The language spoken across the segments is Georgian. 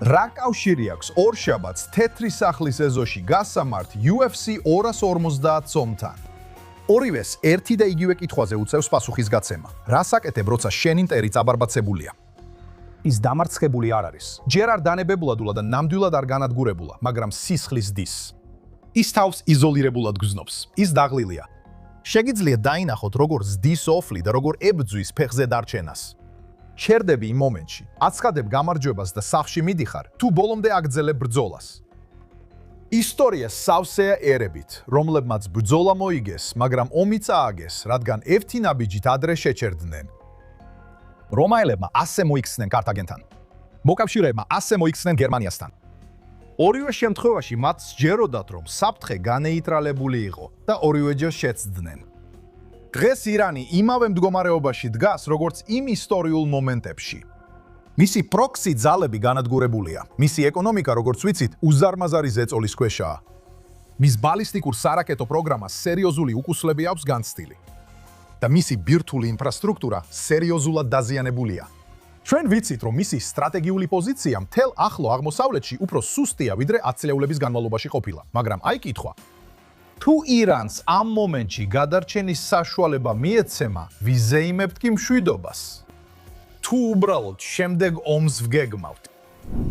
რა კავშირი აქვს ორშაბათს თეთრი სახლის ეზოში გასამართ UFC 250 ომთან? ორივეს ერთი და იგივე კითხვაზე უწევს პასუხისგაცემა. რას აკეთებ, როცა შენი მტერი წაბარბაცებულია? ის დამარცხებული არ არის. ჯერ არ დანებებულა და ნამდვილად არ განადგურებულა, მაგრამ სისხლის დის. ის თავს იზოლირებულად გზნობს. ის დაღლილია. შეგიძლია დაინახოთ, როგორ ზდის ოფლი და როგორ ებძვის ფეხზე დარჩენას. შერდები იმ მომენტში, აცხადებ გამარჯვებას და სახლში მიდიხარ, თუ ბოლომდე აგრძელებ ბრძოლას. ისტორია სავსეა ერებით, რომლებმაც ბრძოლა მოიგეს, მაგრამ ომი წააგეს, რადგან ერთი ნაბიჯით ადრე შეჩერდნენ. რომაელებმა ასე მოიქცნენ კართაგენთან. მოკავშირეებმა ასე მოიქცნენ გერმანიასთან. ორივე შემთხვევაში მათ სჯეროდათ, რომ საფრთხე განეიტრალებული იყო და ორივეჯერ შეცდნენ. დღეს ირანი იმავე მდგომარეობაში დგას, როგორც იმ ისტორიულ მომენტებში. მისი პროქსი ძალები განადგურებულია. მისი ეკონომიკა, როგორც ვიცით, უზარმაზარი ზეწოლის ქვეშაა. მის ბალისტიკურ სარაკეტო პროგრამას სერიოზული უკუსლები აქვს განცდილი. და მისი ბირთვული ინფრასტრუქტურა სერიოზულად დაზიანებულია. ჩვენ ვიცით, რომ მისი სტრატეგიული პოზიცია მთელ ახლო აღმოსავლეთში უფრო სუსტია, ვიდრე 10 წლების განმავლობაში ყოფილა. მაგრამ აი კითხვა. თუ ირანს ამ მომენტში გადარჩენის საშუალება მიეცემა, ვიზეიმებთ კი მშვიდობას? თუ უბრალოდ შემდეგ ომს ვგეგმავთ?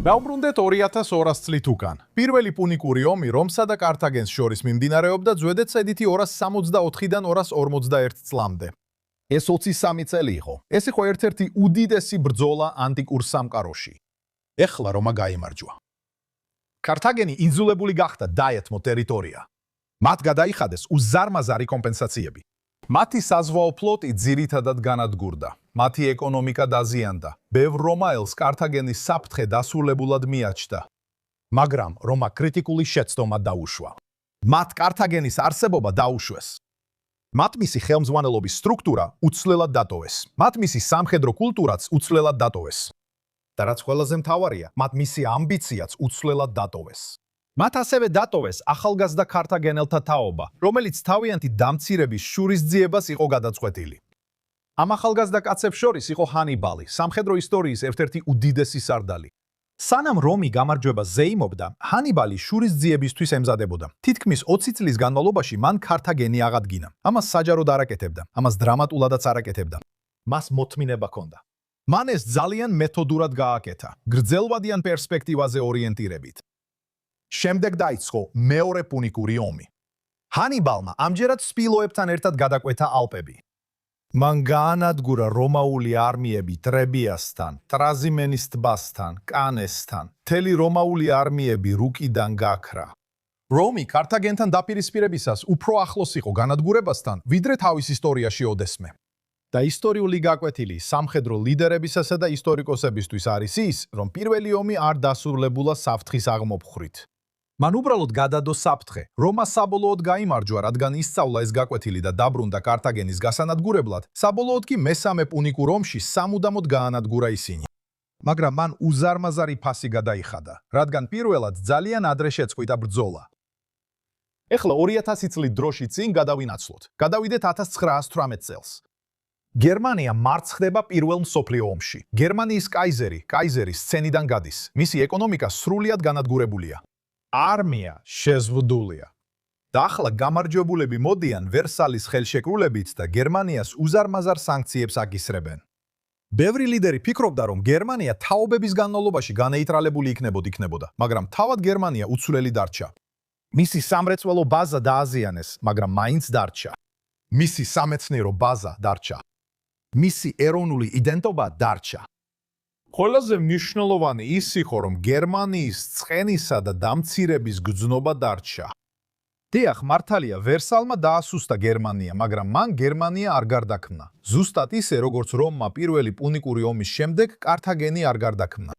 დავბრუნდეთ 2200 წლით უკან. პირველი პუნიკური ომი რომსა და კართაგენს შორის მიმდინარეობდა ძვედეთ-სედითი 264-დან 251 წლამდე. ეს 23 წელი იყო. ეს იყო ერთ-ერთი უდიდესი ბრძოლა ანტიკურ სამყაროში. ეხლა რომა გაიმარჯვა. კართაგენი ინძულებული გახდა დაეთმო ტერიტორია. მათ გადაიხადეს უზარმაზარი კომპენსაციები. მათი საზღვაო ფლოტი ძირითადად განადგურდა. მათი ეკონომიკა დაზიანდა. ბევრ რომაელს კართაგენის საფრთხე დასრულებულად მიაჩნდა. მაგრამ რომა კრიტიკული შეცდომა დაუშვა. მათ კართაგენის არსებობა დაუშვეს. მათ მისი ხელმძღვანელობის სტრუქტურა უცვლელად დატოვეს. მათ მისი სამხედრო კულტურაც უცვლელად დატოვეს. და რაც ყველაზე მთავარია, მათ მისი ამბიციაც უცვლელად დატოვეს. მათ ასევე დატოვეს ახალგაზრდა კართაგენელთა თაობა, რომელიც თავიანთი დამცირების შურისძიებას იყო გადაწყვეტილი. ამ ახალგაზრდა კაცებს შორის იყო ჰანიბალი, სამხედრო ისტორიის ერთ-ერთი უდიდესი სარდალი. სანამ რომი გამარჯვებას ზეიმობდა, ჰანიბალი შურისძიებისთვის ემზადებოდა. თითქმის 20 წლის განმავლობაში მან კართაგენი აღადგინა. ამას საჯაროდ არ აკეთებდა, ამას დრამატულადაც არ აკეთებდა. მას მოთმინება ჰქონდა. მან ეს ძალიან მეთოდურად გააკეთა, გრძელვადიან პერსპექტივაზე ორიენტირებით. შემდეგ დაიწყო მეორე პუნიკური ომი. ჰანიბალმა ამჯერად სპილოებთან ერთად გადაკვეთა ალპები. მან გაანადგურა რომაული არმიები ტრებიასთან, ტრაზიმენის ტბასთან, კანესთან. მთელი რომაული არმიები რუკიდან გაქრა. რომი კართაგენთან დაპირისპირებისას უფრო ახლოს იყო განადგურებასთან, ვიდრე თავის ისტორიაში ოდესმე. და ისტორიული გაკვეთილი სამხედრო ლიდერებისასა და ისტორიკოსებისთვის არის ის, რომ პირველი ომი არ დასრულებულა საფრთხის აღმოფხვრით. მან უბრალოდ გადადო საფრთხე. რომა საბოლოოდ გაიმარჯვა, რადგან ისწავლა ეს გაკვეთილი და დაბრუნდა კართაგენის გასანადგურებლად, საბოლოოდ კი მესამე პუნიკურ ომში სამუდამოდ გაანადგურა ისინი. მაგრამ მან უზარმაზარი ფასი გადაიხადა, რადგან პირველად ძალიან ადრე შეწყვიტა ბრძოლა. ეხლა 2000 წლის დროში წინ გადავინაცვლოთ. გადავიდეთ 1918 წელს. გერმანია მარცხდება პირველ მსოფლიო ომში. გერმანიის კაიზერი სცენიდან გადის. მისი ეკონომიკა სრულიად განადგურებულია. არმია შეზღუდულია. და ახლა გამარჯვებულები მოდიან ვერსალის ხელშეკრულებით და გერმანიას უზარმაზარ სანქციებს აკისრებენ. ბევრი ლიდერი ფიქრობდა, რომ გერმანია თაობების განმავლობაში განეიტრალებული იქნებოდა, მაგრამ თავად გერმანია უცვლელი დარჩა. მისი სამრეწველო ბაზა დააზიანეს, მაგრამ მაინც დარჩა. მისი სამეცნიერო ბაზა დარჩა. მისი ეროვნული იდენტობა დარჩა. ყველაზე მნიშვნელოვანი ის იყო, რომ გერმანიის ცხენისა და დამცირების გრძნობა დარჩა. დიახ, მართალია, ვერსალმა დაასუსტა გერმანია, მაგრამ მან გერმანია არ გარდაქმნა. ზუსტად ისე, როგორც რომმა პირველი პუნიკური ომის შემდეგ კართაგენი არ გარდაქმნა.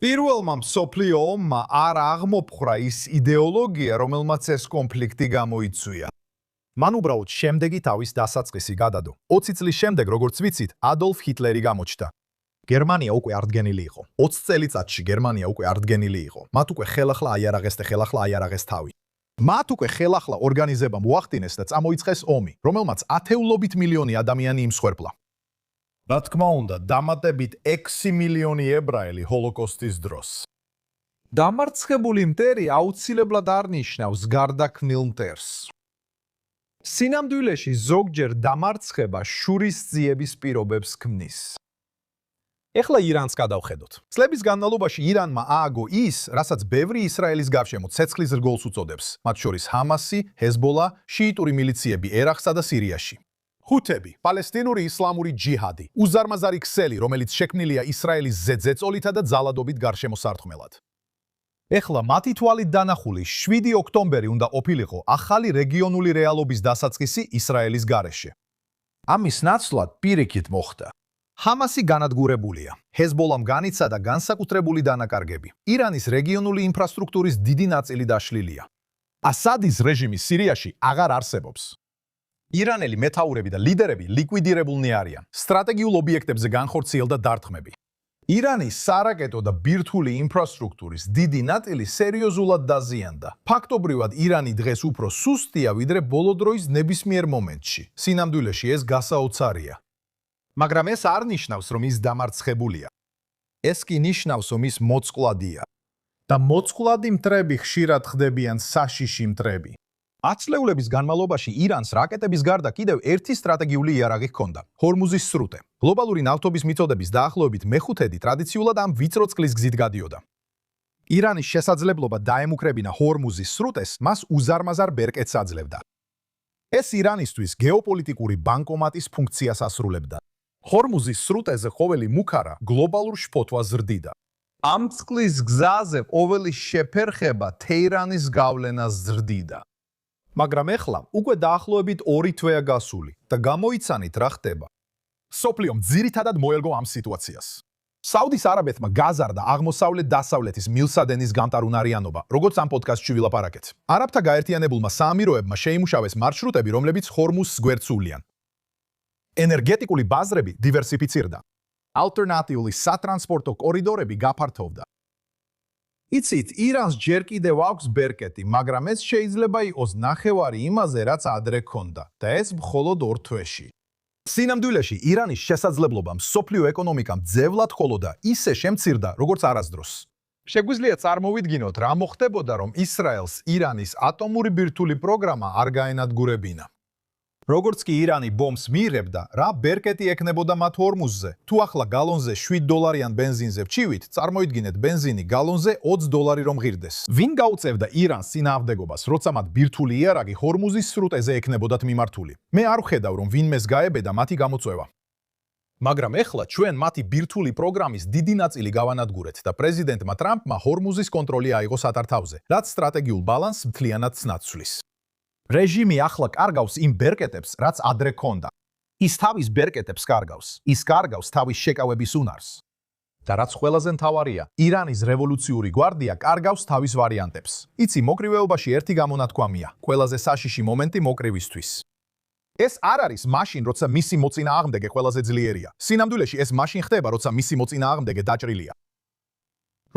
პირველმა მსოფლიო ომმა არ აღმოფხვრა ის იდეოლოგია, რომელმაც ეს კონფლიქტი გამოიწვია. მან უბრალოდ შემდეგი თავის დასაწყისი გადადო. 20 წლის შემდეგ, როგორც ვიცით, ადოლფ ჰიტლერი გამოჩნდა. გერმანია უკვე არდგენილი იყო. 20 წელიწადში გერმანია უკვე არდგენილი იყო. მათ უკვე ხელახლა აიარაღეს თავი. მათ უკვე ხელახლა ორგანიზება მოახდინეს და წამოიწყეს ომი, რომელმაც ათეულობით მილიონი ადამიანი იმსხვერპლა. რა თქმა უნდა, დამატებით 6 მილიონი ებრაელი ჰოლოკოსტის დროს. დამარცხებული მტერი აუცილებლად არ ნიშნავს გარდაქმნილ მტერს. სინამდვილეში ზოგჯერ დამარცხება შურისძიების პირობებს ქმნის. ეხლა ირანს გადავხედოთ. წლების განმავლობაში ირანმა ააგო ის, რასაც ბევრი ისრაელის გარშემო ცეცხლის რგოლს უწოდებს, მათ შორის ჰამასი, ჰეზბოლა, შიიტური მილიციები ერაყსა და სირიაში. ჰუთები, პალესტინური ისლამური ჯიჰადი, უზარმაზარი ქსელი, რომელიც შექმნილია ისრაელის ზეწოლითა და ძალადობით გარშემოსართხმელად. ეხლა მათი თვალით დანახული 7 ოქტომბერი უნდა ყოფილიყო ახალი რეგიონული რეალობის დასაწყისი ისრაელის გარეშე. ამის ნაცვლად პირიქით მოხდა. ჰამასი განადგურებულია. ჰეზბოლამ განიცა და განსაკუთრებული დანაკარგები. ირანის რეგიონული ინფრასტრუქტურის დიდი ნაწილი დაშლილია. ასადის რეჟიმი სირიაში აღარ არსებობს. ირანელი მეთაურები და ლიდერები ლიკვიდირებულნი არიან. სტრატეგიულ ობიექტებზე განხორციელდა დარტყმები. ირანის სარაკეტო და ბირთვული ინფრასტრუქტურის დიდი ნაწილი სერიოზულად დაზიანდა. ფაქტობრივად ირანი დღეს უფრო სუსტია, ვიდრე ბოლო დროის ნებისმიერ მომენტში. სინამდვილეში ეს გასაოცარია. მაგრამ ეს არ ნიშნავს, რომ ის დამარცხებულია. ეს კი ნიშნავს, რომ ის მოწყვლადია. და მოწყვლადი მტრები ხშირად ხდებიან საშიში მტრები. ათწლეულების განმავლობაში ირანს რაკეტების გარდა კიდევ ერთი სტრატეგიული იარაღი ჰქონდა – ჰორმუზის სრუტე. გლობალური ნავთობის მიწოდების დაახლოებით მეხუთედი ტრადიციულად ამ ვიწრო წყლის გზით გადიოდა. ირანის შესაძლებლობა დაემუქრებინა ჰორმუზის სრუტეს მას უზარმაზარ ბერკეტს აძლევდა. ეს ირანისთვის გეოპოლიტიკური ბანკომატის ფუნქციას ასრულებდა. ჰორმუზის სრუტეზე ყოველი მუქარა გლობალურ შფოთვას ზრდიდა. ამ წყლის გზაზე ყოველი შეფერხება თეირანის გავლენას ზრდიდა. მაგრამ ეხლა უკვე დაახლოებით 2 თვეა გასული და გამოიცანით რა ხდება. სოფლიომ ძირითადად მოელგო ამ სიტუაციას. საუდის არაბეთმა გაზარდა აღმოსავლეთ-დასავლეთის მილსადენის გამტარუნარიანობა, როგორც ამ პოდკასტში ვილაპარაკეთ. არაბთა გაერთიანებულმა საამიროებმა შეიმუშავეს მარშრუტები, რომლებიც ჰორმუზს გვერდს უვლიან. ენერგეტიკული ბაზრები დივერსიფიცირდა. ალტერნატიული სატრანსპორტო კორიდორები გაფართოვდა. იცით, ირანს ჯერ კიდევ აქვს ბერკეტი, მაგრამ ეს შეიძლება იყოს ნახევარი იმაზე, რაც ადრე ჰქონდა და ეს მხოლოდ 2 თვეში. სინამდვილეში ირანის შესაძლებლობა მსოფლიო ეკონომიკამ ძევლად ჰქოლოდა ისე შემცირდა, როგორც არასდროს. შეგვიძლია წარმოვიდგინოთ, რა მოხდებოდა, რომ ისრაელს ირანის ატომური ბირთვული პროგრამა არ გაენადგურებინა. როგორც კი ირანი ბომბს მიიღებდა, რა ბერკეტი ექნებოდა მათ ჰორმუზზე. თუ ახლა გალონზე $7 ბენზინზე ვჩივით, წარმოიდგინეთ ბენზინი გალონზე $20 რომ ღირდეს. ვინ გაუწევდა ირანს წინააღმდეგობას, როცა მათ ბირთვული იარაღი ჰორმუზის სრუტეზე ექნებოდათ მიმართული? მე არ ვხედავ, რომ ვინმეს გაებედა მათი გამოწვევა. მაგრამ ეხლა ჩვენ მათი ბირთვული პროგრამის დიდი ნაწილი გავანადგურეთ და პრეზიდენტმა ტრამპმა ჰორმუზის კონტროლი აიღო სათავზე, რაც სტრატეგიულ ბალანსს მთლიანად ცნაცვლის. რეჟიმი ახლა კარგავს იმ ბერკეტებს, რაც ადრე ჰქონდა. ის თავის ბერკეტებს კარგავს. ის კარგავს თავის შეკავების უნარს. და რაც ყველაზე მთავარია, ირანის რევოლუციური გვარდია კარგავს თავის ვარიანტებს. იცი, მოკრივეობაში ერთი გამონათქვამია, ყველაზე საშიში მომენტი მოკრივისთვის. ეს არ არის მაშინ, როცა მისი მოწინააღმდეგე ყველაზე ძლიერია. სინამდვილეში ეს მაშინ ხდება, როცა მისი მოწინააღმდეგე დაჭრილია.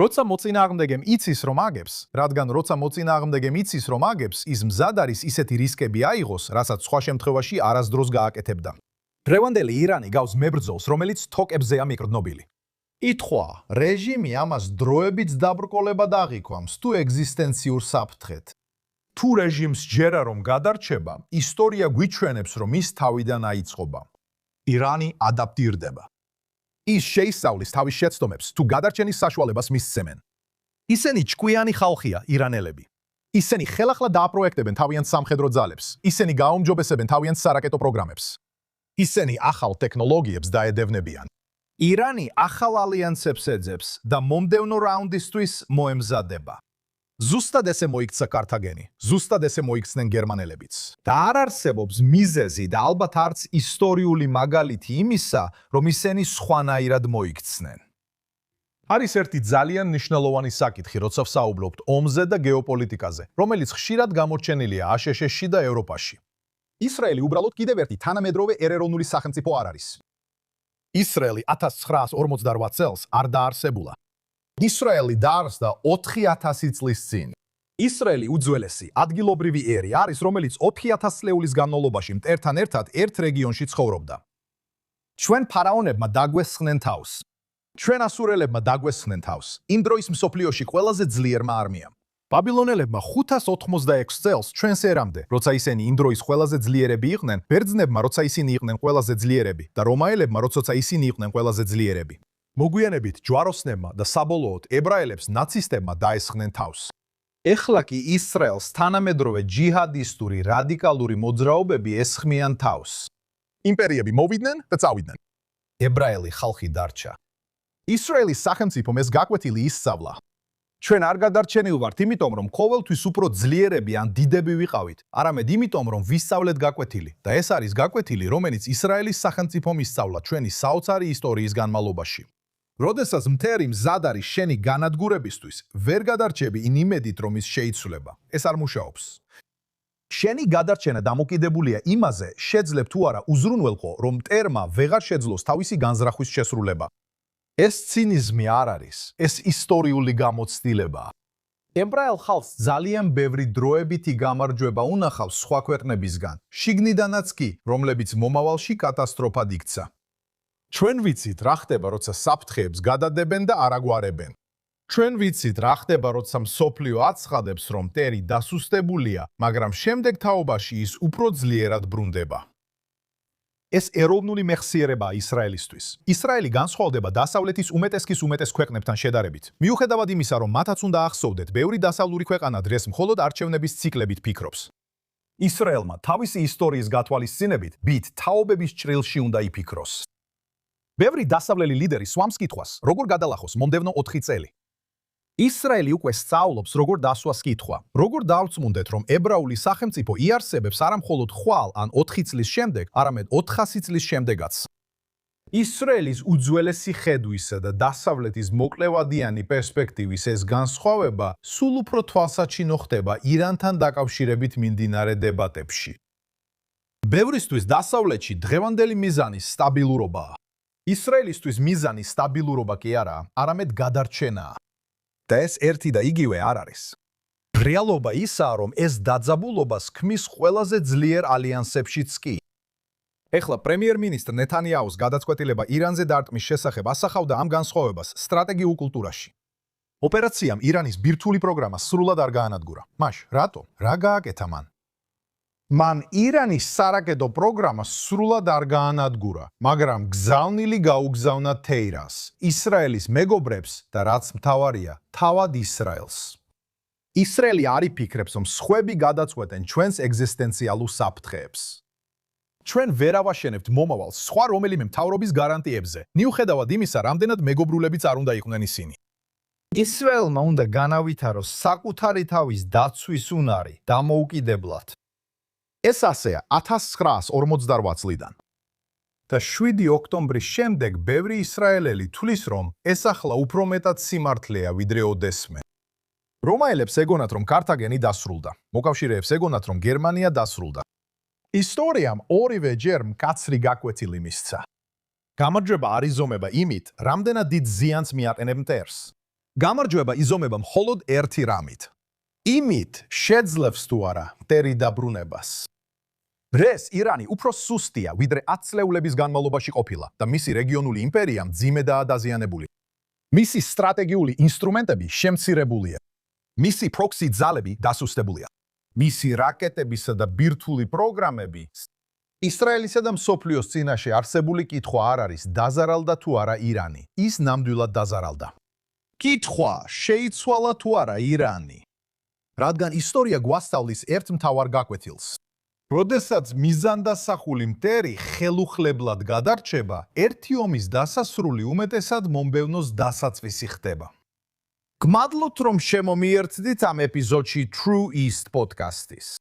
როცა მოწინააღმდეგემ იცის რომ აგებს, რადგან როცა მოწინააღმდეგემ იცის რომ აგებს, ის მზად არის ისეთი რისკები აიღოს, რასაც სხვა შემთხვევაში არასდროს გააკეთებდა. დღევანდელი ირანი გავს მებრძოლს, რომელიც თოკებზეა მიკრდნობილი. ითქვა, რეჟიმი ამას დროებით დაბრკოლებად აღიქვამს თუ ეგზისტენციურ საფრთხედ. თუ რეჟიმს ჯერა რომ გადარჩება, ისტორია გვიჩვენებს, რომ ის თავიდან აიწყობა. ირანი ადაპტირდება. ის შეისწავლის თავის შეცდომებს თუ გადარჩენის საშუალებას მისცემენ. ისინი ჭკვიანი ხალხია, ირანელები. ისინი ხელახლა დააპროექტებენ თავიანთ სამხედრო ძალებს. ისინი გააუმჯობესებენ თავიანთ სარაკეტო პროგრამებს. ისინი ახალ ტექნოლოგიებს დაედევნებიან. ირანი ახალ ალიანსებს ეძებს და მომდევნო რაუნდისთვის მოემზადება. ზუსტად ესე მოიქცა კართაგენი, ზუსტად ესე მოიქცნენ გერმანელებიც. და არ არსებობს მიზეზი და ალბათ არც ისტორიული მაგალითი იმისა, რომ ისინი სხვანაირად მოიქცნენ. არის ერთი ძალიან მნიშვნელოვანი საკითხი, როცა ვსაუბრობთ ომზე და გეოპოლიტიკაზე, რომელიც ხშირად გამოჩენილია აშშ-ში და ევროპაში. ისრაელი უბრალოდ კიდევ ერთი თანამედროვე ეროვნული სახელმწიფო არ არის. ისრაელი 1948 წელს არ დაარსებულა. ისრაელი დაარსდა 4000 წლის წინ. ისრაელი უძველესი ადგილობრივი ერი არის, რომელიც 4000 წლეულის განმავლობაში მტერთან ერთად ერთ რეგიონში ცხოვრობდა. ჩვენ ფარაონებმა დაგვესხნენ თავს. ჩვენ ასურელებმა დაგვესხნენ თავს. იმ დროის მსოფლიოში ყველაზე ძლიერმა არმიამ. ბაბილონელებმა 586 წელს ჩვენს ერამდე, როცა ისინი იმ დროის ყველაზე ძლიერები იყვნენ, ბერძნებმა, როცა ისინი იყვნენ ყველაზე ძლიერები და რომაელებმა, როცა ისინი იყვნენ ყველაზე ძლიერები. მოგვიანებით ჯვაროსნებმა და საბოლოოდ ებრაელებს ნაცისტებმა დაესხნენ თავს. ეხლა კი ისრაელს თანამედროვე ჯიჰადისტური რადიკალური მოძრაობები ესხმიან თავს. იმპერიები მოვიდნენ და წავიდნენ. ებრაელი ხალხი დარჩა. ისრაელის სახელმწიფომ ეს გაკვეთილი ისწავლა. ჩვენ არ გადარჩენილ ვართ იმიტომ, რომ ყოველთვის უფრო ძლიერები ან დიდები ვიყავით, არამედ იმიტომ, რომ ვისწავლეთ გაკვეთილი და ეს არის გაკვეთილი, რომელიც ისრაელის სახელმწიფომ ისწავლა ჩვენი საოცარი ისტორიის განმავლობაში. როდესაც მთერი მზად არის შენი განადგურებისთვის, ვერ გადარჩები იმ იმედით, რომ ის შეიცვლება. ეს არ მუშაობს. შენი გადარჩენა დამოკიდებულია იმაზე, შეძლებ თუ არა უზრუნველყო, რომ მტერმა ვეღარ შეძლოს თავისი განზრახვის შესრულება. ეს ცინიზმი არ არის, ეს ისტორიული გამოცდილებაა. ებრაელ ხალხს ძალიან ბევრი დროებითი გამარჯვება უნახავს სხვა ქვეყნებისგან, შიგნიდანაც კი, რომლებიც მომავალში კატასტროფად იქცა. ჩვენ ვიცით რა ხდება, როცა საფრთხეებს გადადებენ და არ აგვარებენ. ჩვენ ვიცით რა ხდება, როცა მსოფლიო აცხადებს, რომ მტერი დასუსტებულია, მაგრამ შემდეგ თაობაში ის უფრო ძლიერად ბრუნდება. ეს ეროვნული მეხსიერებაა ისრაელისთვის. ისრაელი განსხვავდება დასავლეთის უმეტესკის უმეტეს ქვეყნებთან შედარებით. მიუხედავად იმისა, რომ მათაც უნდა ახსოვდეთ, ბევრი დასავლური ქვეყანა დღეს მხოლოდ არჩევნების ციკლებით ფიქრობს. ისრაელმა თავისი ისტორიის გათვალისწინებით ბით თაობების ჭრილში უნდა იფიქროს. ბევრი დასავლელი ლიდერი სვამს კითხვას, როგორ გადალახოს მომდევნო 4 წელი. ისრაელი უკვე სწავლობს, როგორ დასვას კითხვა. როგორ დავწმუნდეთ, რომ ებრაული სახელმწიფო იარსებებს არა მხოლოდ ხვალ ან 4 წლის შემდეგ, არამედ 400 წლის შემდეგაც. ისრაელის უძველესი ხედვისა და დასავლეთის მოკლევადიანი პერსპექტივის ეს განსხვავება სულ უფრო თვალსაჩინო ხდება ირანთან დაკავშირებით მიმდინარე დებატებში. ბევრისთვის დასავლეთში დღევანდელი მიზანი სტაბილურობაა. ისრაელისთვის მიზანი სტაბილურობა კი არაა, არამედ გადარჩენაა. და ეს ერთი და იგივე არ არის. რეალობა ისაა, რომ ეს დაძაბულობას ქმნის ყველაზე ძლიერ ალიანსებშიც კი. ეხლა პრემიერ-მინისტრ ნეთანიაუს გადაწყვეტილება ირანზე დარტყმის შესახებ ასახავდა ამ განსხვავებას სტრატეგიულ კულტურაში. ოპერაციამ ირანის ბირთვული პროგრამა სრულად არ გაანადგურა. მაშ, რატო? რა გააკეთა მან? მან ირანის სარაკეტო პროგრამა სრულად არ გაანადგურა, მაგრამ გზავნილი გაუგზავნა თეირანს, ისრაელის მეგობრებს და რაც მთავარია, თავად ისრაელს. ისრაელი არ იფიქრებს, რომ სხვები გადაწყვეტენ ჩვენს ეგზისტენციალურ საფრთხეებს. ჩვენ ვერ ავაშენებთ მომავალს სხვა რომელიმე მთავრობის გარანტიებზე, მიუხედავად იმისა, რამდენად მეგობრულებიც არ უნდა იყვნენ ისინი. ისრაელმა უნდა განავითაროს საკუთარი თავის დაცვის უნარი დამოუკიდებლად. ეს ასეა 1948 წლიდან. და 7 ოქტომბრის შემდეგ ბევრი ისრაელელი თვლის, რომ ეს ახლა უფრო მეტად სიმართლეა, ვიდრე ოდესმე. რომაელებს ეგონათ, რომ კართაგენი დასრულდა. მოკავშირეებს ეგონათ, რომ გერმანია დასრულდა. ისტორიამ ორივე ჯერ მკაცრი გაკვეთილი მისცა. გამარჯვება არ იზომება იმით, რამდენად დიდ ზიანს მიაყენებ მტერს. გამარჯვება იზომება მხოლოდ ერთი რამით. იმით შეძლებს თუ არა მტერი დაბრუნებას. დღეს ირანი უფრო სუსტია, ვიდრე 10 წლეულების განმავლობაში ყოფილა და მისი რეგიონული იმპერია მძიმედაა დაზიანებული. მისი სტრატეგიული ინსტრუმენტები შემცირებულია. მისი პროქსი ძალები დასუსტებულია. მისი რაკეტებისა და ბირთვული პროგრამები. ისრაელისა და მსოფლიოს წინაშე არსებული კითხვა არ არის, დაზარალდა თუ არა ირანი. ის ნამდვილად დაზარალდა. კითხვა, შეიცვალა თუ არა ირანი. რადგან ისტორია გვასწავლის ერთ მთავარ გაკვეთილს. როდესაც მიზანდასახული მტერი ხელუხლებლად გადარჩება, ერთი ომის დასასრული უმეტესად მომბევნოს დასაწვისი ხდება. გმადლობთ, რომ შემომიერთდით ამ ეპიზოდში True East podcast-ის.